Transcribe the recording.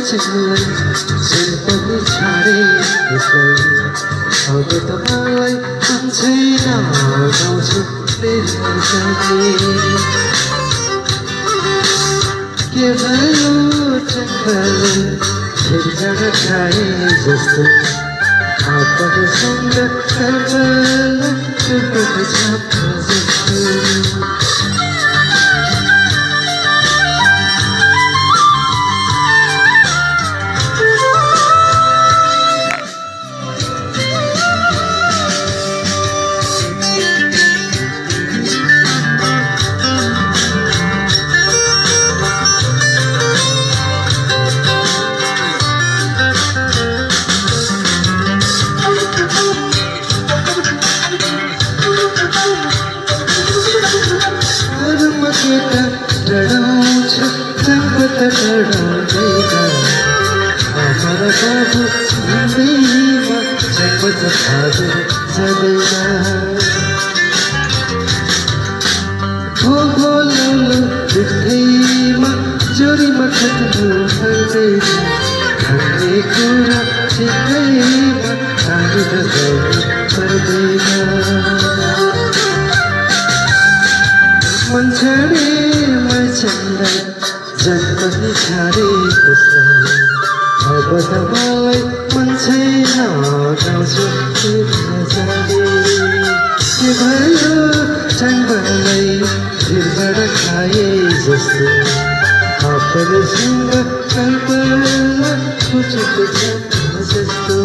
चिन्हलाई जुन पनि छाडे उसलाई अब त मलाई मन छैन गाउँछु जाने के भयो चङ्गाले झिर्झड खाए जस्तो आफूसँग कल्पना चुपेको छाप जस्तो लडाउँछ जगत लडाउँदैगा हमारा बाबु हिँड्दैमा जगत भागेर जाँदैन हो लौलो दुधैमा जोरीमा खट्नु पर्दैन खाने कुरा ठिकैमा हालेर गर्नु पर्दैन मन छाडे मान्छेलाई जन पनि छाडे उसलाई अब त मलाई मन छैन गाउँछु जाने के भयो चाङबालाई भिरबाट खाए जस्तो आफूसँग कल्पना खुचेको छ जस्तो